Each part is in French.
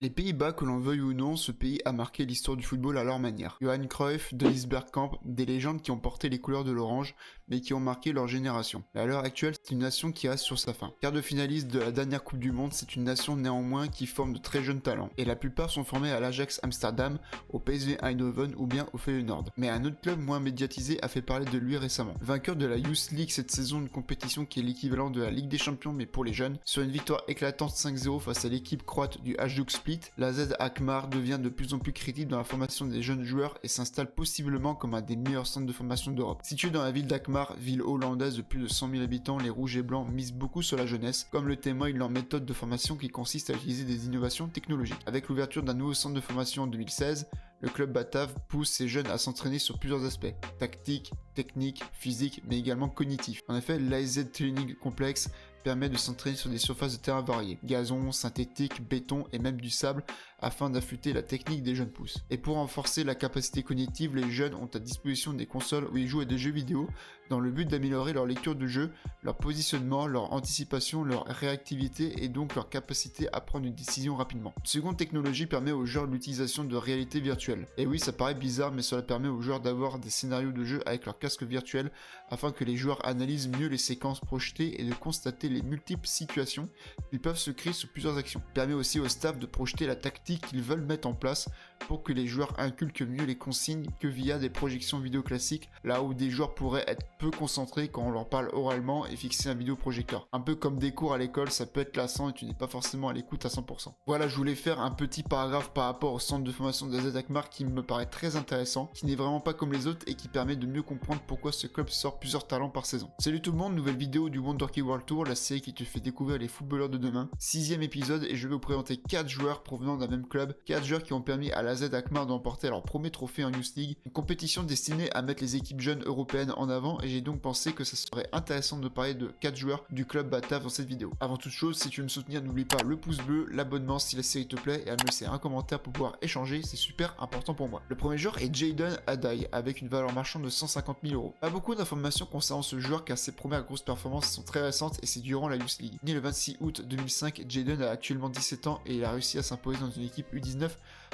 Les Pays-Bas, que l'on veuille ou non, ce pays a marqué l'histoire du football à leur manière. Johan Cruyff, Dennis Bergkamp, des légendes qui ont porté les couleurs de l'orange, mais qui ont marqué leur génération. Mais à l'heure actuelle, c'est une nation qui reste sur sa faim. Quart de finaliste de la dernière Coupe du Monde, c'est une nation néanmoins qui forme de très jeunes talents. Et la plupart sont formés à l'Ajax Amsterdam, au PSV Eindhoven ou bien au Feyenoord. Mais un autre club moins médiatisé a fait parler de lui récemment. Vainqueur de la Youth League cette saison, une compétition qui est l'équivalent de la Ligue des Champions mais pour les jeunes, sur une victoire éclatante 5-0 face à l'équipe croate du Hajduk Split, la Z Alkmaar devient de plus en plus crédible dans la formation des jeunes joueurs et s'installe possiblement comme un des meilleurs centres de formation d'Europe. Situé dans la ville d'Alkmaar, ville hollandaise de plus de 100 000 habitants, les Rouges et Blancs misent beaucoup sur la jeunesse, comme le témoigne leur méthode de formation qui consiste à utiliser des innovations technologiques. Avec l'ouverture d'un nouveau centre de formation en 2016, le club batave pousse ses jeunes à s'entraîner sur plusieurs aspects, tactique, technique, physique, mais également cognitif. En effet, l'AZ Training Complex permet de s'entraîner sur des surfaces de terrain variées, gazon, synthétique, béton et même du sable, afin d'affûter la technique des jeunes pousses. Et pour renforcer la capacité cognitive, les jeunes ont à disposition des consoles où ils jouent à des jeux vidéo, dans le but d'améliorer leur lecture de jeu, leur positionnement, leur anticipation, leur réactivité et donc leur capacité à prendre une décision rapidement. Une seconde technologie permet aux joueurs l'utilisation de réalité virtuelle. Et oui, ça paraît bizarre, mais cela permet aux joueurs d'avoir des scénarios de jeu avec leur casque virtuel afin que les joueurs analysent mieux les séquences projetées et de constater les multiples situations qu'ils peuvent se créer sur plusieurs actions. Il permet aussi au staff de projeter la tactique qu'ils veulent mettre en place pour que les joueurs inculquent mieux les consignes que via des projections vidéo classiques, là où des joueurs pourraient être peu concentrés quand on leur parle oralement et fixer un vidéoprojecteur. Un peu comme des cours à l'école, ça peut être lassant et tu n'es pas forcément à l'écoute à 100%. Voilà, je voulais faire un petit paragraphe par rapport au centre de formation de AZ Alkmaar qui me paraît très intéressant, qui n'est vraiment pas comme les autres et qui permet de mieux comprendre pourquoi ce club sort plusieurs talents par saison. Salut tout le monde, nouvelle vidéo du Wonderkid World Tour, la série qui te fait découvrir les footballeurs de demain. 6ème épisode et je vais vous présenter 4 joueurs provenant d'un même club, 4 joueurs qui ont permis à l'AZ Alkmaar d'emporter leur premier trophée en Youth League, une compétition destinée à mettre les équipes jeunes européennes en avant et j'ai donc pensé que ça serait intéressant de parler de 4 joueurs du club batave dans cette vidéo. Avant toute chose, si tu veux me soutenir, n'oublie pas le pouce bleu, l'abonnement si la série te plaît et à me laisser un commentaire pour pouvoir échanger, c'est super important pour moi. Le premier joueur est Jayden Adai avec une valeur marchande de 150 000 euros. Pas beaucoup d'informations concernant ce joueur car ses premières grosses performances sont très récentes et c'est durant la Youth League. Né le 26 août 2005, Jayden a actuellement 17 ans et il a réussi à s'imposer dans une équipe U19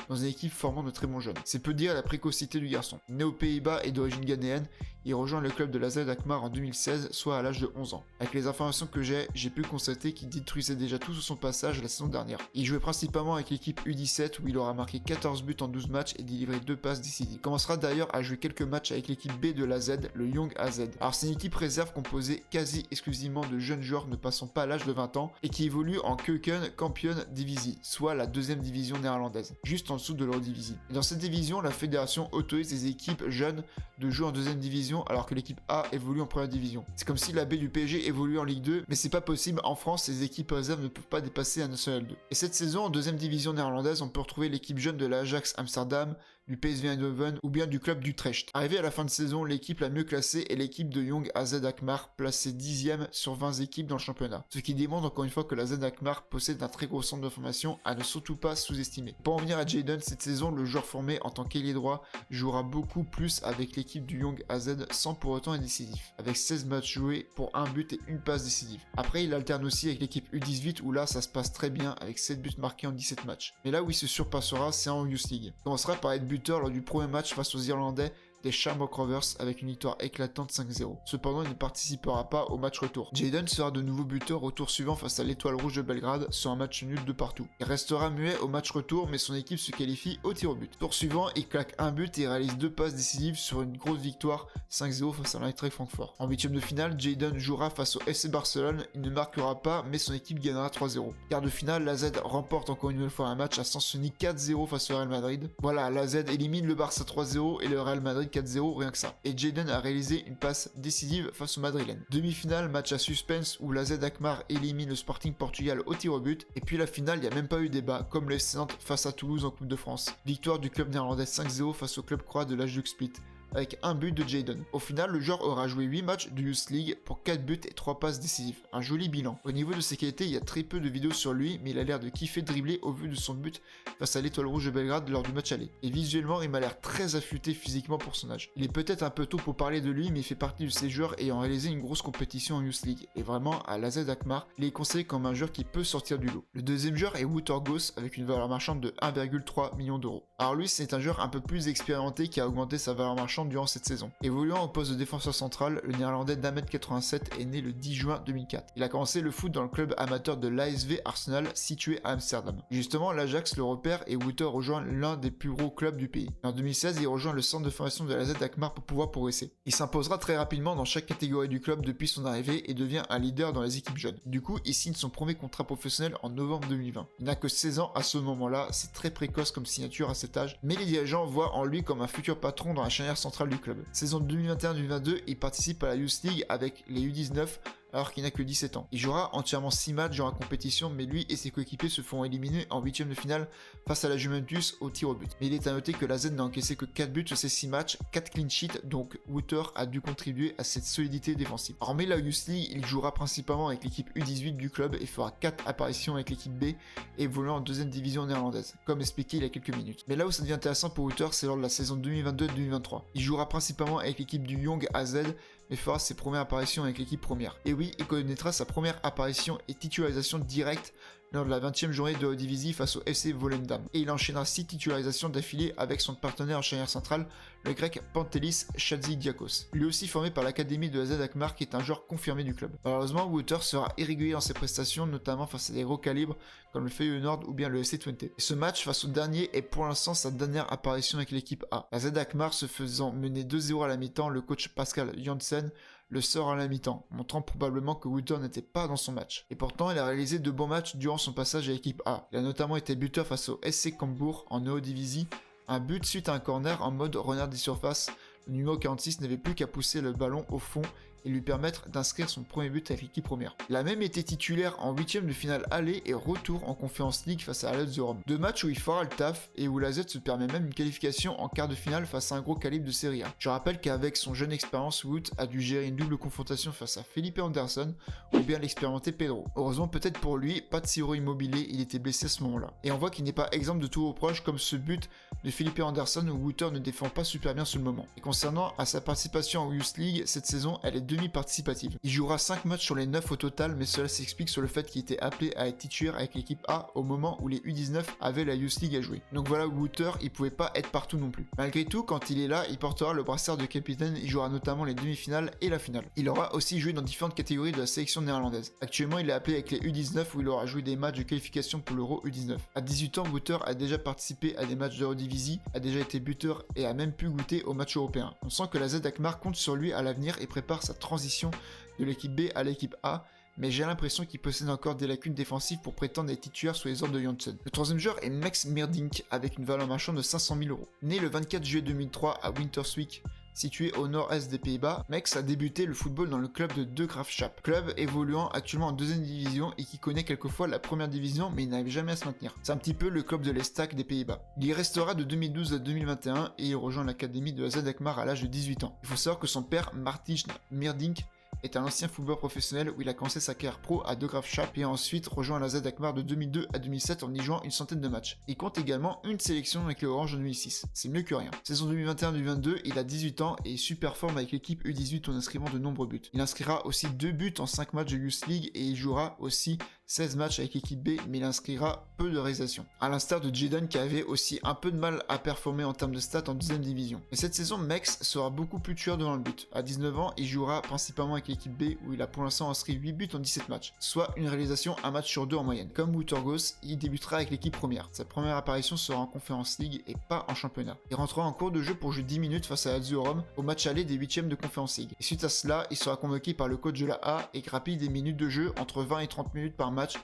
dans une équipe formant de très bons jeunes. C'est peu dire la précocité du garçon. Né aux Pays-Bas et d'origine ghanéenne, il rejoint le club de l'AZ Alkmaar en 2016, soit à l'âge de 11 ans. Avec les informations que j'ai pu constater qu'il détruisait déjà tout sur son passage la saison dernière. Il jouait principalement avec l'équipe U17 où il aura marqué 14 buts en 12 matchs et délivré 2 passes décisives. Il commencera d'ailleurs à jouer quelques matchs avec l'équipe B de l'AZ, le Young AZ. Alors c'est une équipe réserve composée quasi exclusivement de jeunes joueurs ne passant pas l'âge de 20 ans et qui évolue en Keuken Kampioen Divisie, soit la deuxième division néerlandaise, juste en dessous de l'Eredivisie. Et dans cette division, la fédération autorise les équipes jeunes de jouer en deuxième division alors que l'équipe A évolue en première division. C'est comme si la B du PSG évolue en Ligue 2, mais c'est pas possible. En France, les équipes réserves ne peuvent pas dépasser la National 2. Et cette saison, en deuxième division néerlandaise, on peut retrouver l'équipe jeune de l'Ajax Amsterdam, du PSV Eindhoven ou bien du club d'Utrecht. Arrivé à la fin de saison, l'équipe la mieux classée est l'équipe de Young AZ Alkmaar, placée 10ème sur 20 équipes dans le championnat. Ce qui démontre encore une fois que l'AZ Alkmaar possède un très gros centre de formation à ne surtout pas sous-estimer. Pour en venir à Jayden, cette saison, le joueur formé en tant qu'ailier droit jouera beaucoup plus avec l'équipe du Young AZ sans pour autant être décisif, avec 16 matchs joués pour 1 but et 1 passe décisive. Après, il alterne aussi avec l'équipe U18 où là ça se passe très bien avec 7 buts marqués en 17 matchs. Mais là où il se surpassera, c'est en Youth League. Il commencera par être buteur lors du premier match face aux Irlandais des Shamrock Rovers avec une victoire éclatante 5-0. Cependant, il ne participera pas au match retour. Jayden sera de nouveau buteur au tour suivant face à l'Étoile Rouge de Belgrade sur un match nul de partout. Il restera muet au match retour, mais son équipe se qualifie au tir au but. Tour suivant, il claque un but et réalise 2 passes décisives sur une grosse victoire 5-0 face à l'Eintracht Francfort. En huitième de finale, Jayden jouera face au FC Barcelone. Il ne marquera pas, mais son équipe gagnera 3-0. Quart de finale, l'AZ remporte encore une nouvelle fois un match à sens unique 4-0 face au Real Madrid. Voilà, l'AZ élimine le Barça 3-0 et le Real Madrid 4-0, rien que ça. Et Jayden a réalisé une passe décisive face au Madrilène. Demi-finale, match à suspense où l'AZ Alkmaar élimine le Sporting Portugal au tir au but. Et puis la finale, il n'y a même pas eu débat, comme les Nantes face à Toulouse en Coupe de France. Victoire du club néerlandais 5-0 face au club croate de l'Hajduk Split. avec un but de Jadon. Au final, le joueur aura joué 8 matchs de Youth League pour 4 buts et 3 passes décisives. Un joli bilan. Au niveau de ses qualités, il y a très peu de vidéos sur lui, mais il a l'air de kiffer dribbler au vu de son but face à l'Étoile Rouge de Belgrade lors du match aller. Et visuellement, il m'a l'air très affûté physiquement pour son âge. Il est peut-être un peu tôt pour parler de lui, mais il fait partie de ces joueurs ayant réalisé une grosse compétition en Youth League. Et vraiment, à l'AZ Alkmaar, il est conseillé comme un joueur qui peut sortir du lot. Le deuxième joueur est Wouter Gos avec une valeur marchande de 1,3 million d'euros. Alors lui, c'est un joueur un peu plus expérimenté qui a augmenté sa valeur marchande durant cette saison. Évoluant au poste de défenseur central, le néerlandais d'1m87 est né le 10 juin 2004. Il a commencé le foot dans le club amateur de l'ASV Arsenal situé à Amsterdam. Justement, l'Ajax le repère et Wouter rejoint l'un des plus gros clubs du pays. En 2016, il rejoint le centre de formation de l'AZ Alkmaar pour pouvoir progresser. Il s'imposera très rapidement dans chaque catégorie du club depuis son arrivée et devient un leader dans les équipes jeunes. Du coup, il signe son premier contrat professionnel en novembre 2020. Il n'a que 16 ans à ce moment-là, c'est très précoce comme signature à cet âge, mais les dirigeants voient en lui comme un futur patron dans la charnière centrale du club. Saison 2021-2022, il participe à la Youth League avec les U19 alors qu'il n'a que 17 ans. Il jouera entièrement 6 matchs dans la compétition, mais lui et ses coéquipiers se font éliminer en 8ème de finale face à la Juventus au tir au but. Mais il est à noter que la Z n'a encaissé que 4 buts sur ces 6 matchs, 4 clean sheets, donc Wouter a dû contribuer à cette solidité défensive. Hormis la Youth League, il jouera principalement avec l'équipe U18 du club et fera 4 apparitions avec l'équipe B, évoluant en 2ème division néerlandaise, comme expliqué il y a quelques minutes. Mais là où ça devient intéressant pour Wouter, c'est lors de la saison 2022-2023. Il jouera principalement avec l'équipe du Young AZ, mais fera ses premières apparitions avec l'équipe première. Et oui, il connaîtra sa première apparition et titularisation directe lors de la 20e journée de Eredivisie face au FC Volendam. Et il enchaînera 6 titularisations d'affilée avec son partenaire en charnière centrale, le grec Pantelis Chadzidiakos. Lui aussi formé par l'académie de AZ Alkmaar qui est un joueur confirmé du club. Malheureusement, Wouter sera irrégulier dans ses prestations, notamment face à des gros calibres comme le Feyenoord ou bien le FC Twente. Et ce match face au dernier est pour l'instant sa dernière apparition avec l'équipe A. AZ Alkmaar se faisant mener 2-0 à la mi-temps, le coach Pascal Janssen le sort à la mi-temps, montrant probablement que Wouter n'était pas dans son match. Et pourtant, il a réalisé de bons matchs durant son passage à l'équipe A. Il a notamment été buteur face au SC Cambourg en Eredivisie, un but suite à un corner en mode renard des surfaces. Le numéro 46 n'avait plus qu'à pousser le ballon au fond et lui permettre d'inscrire son premier but avec l'équipe première. Il a même été titulaire en 8ème de finale aller et retour en Conference League face à Lazio Rome. 2 matchs où il fera le taf et où la Z se permet même une qualification en quart de finale face à un gros calibre de Serie A. Je rappelle qu'avec son jeune expérience, Wout a dû gérer une double confrontation face à Felipe Anderson ou bien l'expérimenté Pedro. Heureusement peut-être pour lui, pas de Ciro Immobilier, il était blessé à ce moment-là. Et on voit qu'il n'est pas exemple de tout reproche comme ce but de Felipe Anderson où Wouter ne défend pas super bien sur le moment. Et concernant à sa participation en Youth League, cette saison elle est demi-participative. Il jouera 5 matchs sur les 9 au total, mais cela s'explique sur le fait qu'il était appelé à être titulaire avec l'équipe A au moment où les U19 avaient la Youth League à jouer. Donc voilà, Wouter, il pouvait pas être partout non plus. Malgré tout, quand il est là, il portera le brassard de capitaine, il jouera notamment les demi-finales et la finale. Il aura aussi joué dans différentes catégories de la sélection néerlandaise. Actuellement, il est appelé avec les U19 où il aura joué des matchs de qualification pour l'Euro U19. À 18 ans, Wouter a déjà participé à des matchs d'Eredivisie, a déjà été buteur et a même pu goûter aux matchs européens. On sent que la Z Alkmaar compte sur lui à l'avenir et prépare sa transition de l'équipe B à l'équipe A, mais j'ai l'impression qu'il possède encore des lacunes défensives pour prétendre être titulaire sous les ordres de Janssen. Le troisième joueur est Max Meerdink avec une valeur marchande de 500 000 euros. Né le 24 juillet 2003 à Winterswijk, situé au nord-est des Pays-Bas, Max a débuté le football dans le club de De Graafschap, club évoluant actuellement en 2ème division et qui connaît quelquefois la première division mais il n'arrive jamais à se maintenir. C'est un petit peu le club de l'Estac des Pays-Bas. Il y restera de 2012 à 2021 et il rejoint l'académie de AZ Alkmaar à l'âge de 18 ans. Il faut savoir que son père, Martijn Meerdink, est un ancien footballeur professionnel où il a commencé sa carrière pro à De Graafschap et a ensuite rejoint la Z Alkmaar de 2002 à 2007 en y jouant une centaine de matchs. Il compte également une sélection avec les Orange en 2006. C'est mieux que rien. Saison 2021-2022, il a 18 ans et est super forme avec l'équipe U18 en inscrivant de nombreux buts. Il inscrira aussi 2 buts en 5 matchs de Youth League et il jouera aussi 16 matchs avec l'équipe B, mais il inscrira peu de réalisations. À l'instar de Jadon qui avait aussi un peu de mal à performer en termes de stats en 2ème division. Mais cette saison, Max sera beaucoup plus tueur devant le but. À 19 ans, il jouera principalement avec l'équipe B où il a pour l'instant inscrit 8 buts en 17 matchs, soit une réalisation un match sur 2 en moyenne. Comme Wouter Gos, il débutera avec l'équipe première. Sa première apparition sera en Conference League et pas en championnat. Il rentrera en cours de jeu pour jouer 10 minutes face à Lazio Rome au match aller des 8ème de Conference League. Et suite à cela, il sera convoqué par le coach de la A et grappille des minutes de jeu entre 20 et 30 minutes par match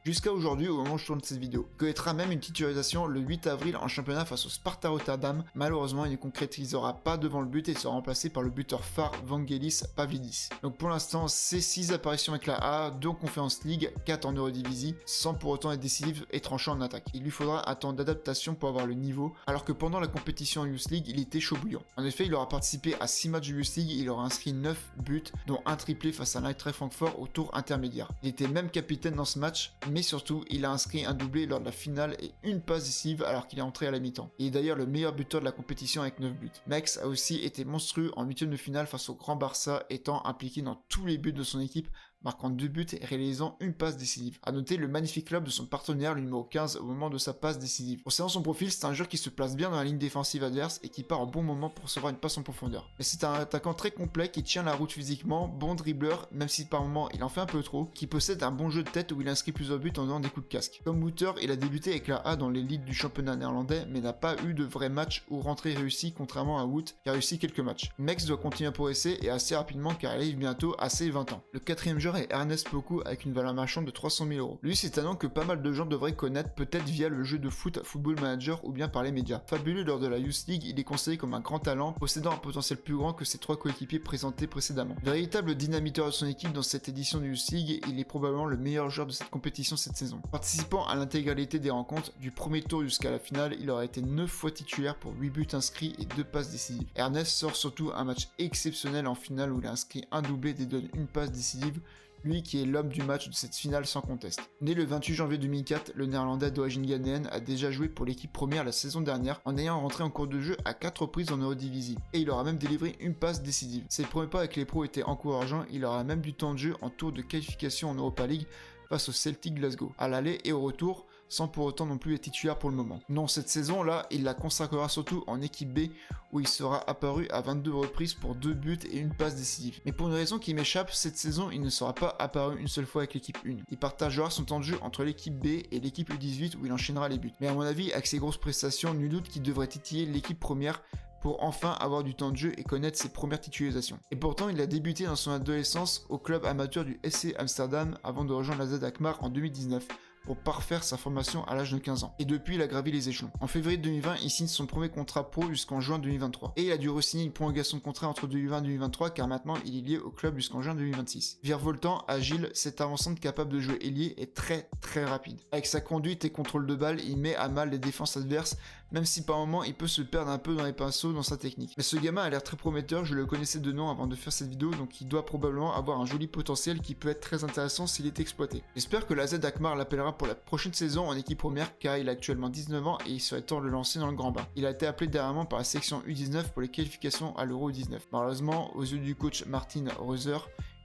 jusqu'à aujourd'hui au moment où je tourne cette vidéo. Il connaîtra même une titularisation le 8 avril en championnat face au Sparta Rotterdam. Malheureusement, il ne concrétisera pas devant le but et sera remplacé par le buteur phare Vangelis Pavlidis. Donc pour l'instant, c'est 6 apparitions avec la A, 2 en Conference League, 4 en Eredivisie, sans pour autant être décisif et tranchant en attaque. Il lui faudra un temps d'adaptation pour avoir le niveau, alors que pendant la compétition en Youth League, il était chaud bouillant. En effet, il aura participé à 6 matchs de Youth League, il aura inscrit 9 buts, dont un triplé face à l'Eintracht Francfort au tour intermédiaire. Il était même capitaine dans ce match, mais surtout, il a inscrit un doublé lors de la finale et une passe décisive alors qu'il est entré à la mi-temps. Il est d'ailleurs le meilleur buteur de la compétition avec 9 buts. Max a aussi été monstrueux en 8e de finale face au Grand Barça, étant impliqué dans tous les buts de son équipe, marquant 2 buts et réalisant une passe décisive. A noter le magnifique club de son partenaire, le numéro 15, au moment de sa passe décisive. Concernant son profil, c'est un joueur qui se place bien dans la ligne défensive adverse et qui part au bon moment pour recevoir une passe en profondeur. Mais c'est un attaquant très complet qui tient la route physiquement, bon dribbleur, même si par moments il en fait un peu trop, qui possède un bon jeu de tête où il inscrit plusieurs buts en donnant des coups de casque. Comme booter, il a débuté avec la A dans l'élite du championnat néerlandais, mais n'a pas eu de vrai match ou rentrée réussie, contrairement à Wout qui a réussi quelques matchs. Max doit continuer à progresser et assez rapidement car il arrive bientôt à ses 20 ans. Le quatrième joueur est Ernest Poku avec une valeur marchande de 300 000 €. Lui, c'est un nom que pas mal de gens devraient connaître, peut-être via le jeu de foot Football Manager ou bien par les médias. Fabuleux lors de la Youth League, il est considéré comme un grand talent, possédant un potentiel plus grand que ses 3 coéquipiers présentés précédemment. Véritable dynamiteur de son équipe dans cette édition de Youth League, il est probablement le meilleur joueur de cette compétition cette saison. Participant à l'intégralité des rencontres, du premier tour jusqu'à la finale, il aura été 9 fois titulaire pour 8 buts inscrits et 2 passes décisives. Ernest sort surtout un match exceptionnel en finale où il a inscrit un doublé et donne une passe décisive, lui qui est l'homme du match de cette finale sans conteste. Né le 28 janvier 2004, le néerlandais d'origine ghanéenne a déjà joué pour l'équipe première la saison dernière en ayant rentré en cours de jeu à 4 reprises en Eredivisie, et il aura même délivré une passe décisive. Ses premiers pas avec les pros étaient encourageants, il aura même du temps de jeu en tour de qualification en Europa League face au Celtic Glasgow, à l'aller et au retour, sans pour autant non plus être titulaire pour le moment. Non, cette saison-là, il la consacrera surtout en équipe B, où il sera apparu à 22 reprises pour 2 buts et une passe décisive. Mais pour une raison qui m'échappe, cette saison, il ne sera pas apparu une seule fois avec l'équipe 1. Il partagera son temps de jeu entre l'équipe B et l'équipe U18 où il enchaînera les buts. Mais à mon avis, avec ses grosses prestations, nul doute qu'il devrait titiller l'équipe première pour enfin avoir du temps de jeu et connaître ses premières titularisations. Et pourtant, il a débuté dans son adolescence au club amateur du SC Amsterdam avant de rejoindre la Z Alkmaar en 2019. Pour parfaire sa formation à l'âge de 15 ans. Et depuis, il a gravi les échelons. En février 2020, il signe son premier contrat pro jusqu'en juin 2023. Et il a dû re-signer une prolongation de contrat entre 2020 et 2023 car maintenant il est lié au club jusqu'en juin 2026. Virevoltant, agile, cet avant-centre capable de jouer ailier est très rapide. Avec sa conduite et contrôle de balle, il met à mal les défenses adverses, même si par moments il peut se perdre un peu dans les pinceaux dans sa technique. Mais ce gamin a l'air très prometteur, je le connaissais de nom avant de faire cette vidéo, donc il doit probablement avoir un joli potentiel qui peut être très intéressant s'il est exploité. J'espère que la Z Alkmaar l'appellera pour la prochaine saison en équipe première car il a actuellement 19 ans et il serait temps de le lancer dans le grand bain. Il a été appelé dernièrement par la section U19 pour les qualifications à l'Euro U19. Malheureusement, aux yeux du coach Martin Reuser,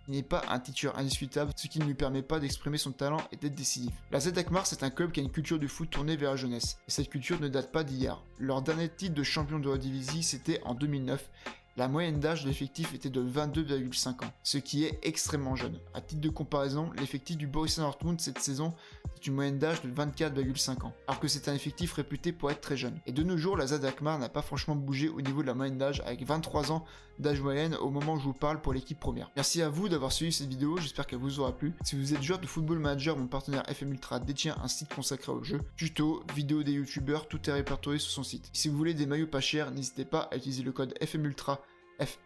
il n'est pas un titulaire indiscutable, ce qui ne lui permet pas d'exprimer son talent et d'être décisif. La Z Alkmaar, c'est un club qui a une culture du foot tournée vers la jeunesse, et cette culture ne date pas d'hier. Leur dernier titre de champion de Eredivisie, c'était en 2009. La moyenne d'âge de l'effectif était de 22,5 ans, ce qui est extrêmement jeune. À titre de comparaison, l'effectif du Borussia Dortmund cette saison, c'est une moyenne d'âge de 24,5 ans, alors que c'est un effectif réputé pour être très jeune. Et de nos jours, la Z Alkmaar n'a pas franchement bougé au niveau de la moyenne d'âge, avec 23 ans d'âge moyenne au moment où je vous parle pour l'équipe première. Merci à vous d'avoir suivi cette vidéo, j'espère qu'elle vous aura plu. Si vous êtes joueur de Football Manager, mon partenaire FM Ultra détient un site consacré au jeu, tutos, vidéos des youtubeurs, tout est répertorié sur son site. Si vous voulez des maillots pas chers, n'hésitez pas à utiliser le code FM Ultra,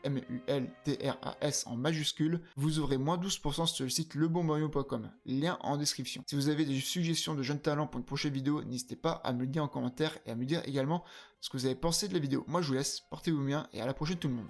FMULTRAS en majuscule, vous aurez moins 12% sur le site lebonmaillot.com, lien en description. Si vous avez des suggestions de jeunes talents pour une prochaine vidéo, n'hésitez pas à me le dire en commentaire et à me dire également ce que vous avez pensé de la vidéo. Moi je vous laisse, portez-vous bien et à la prochaine tout le monde.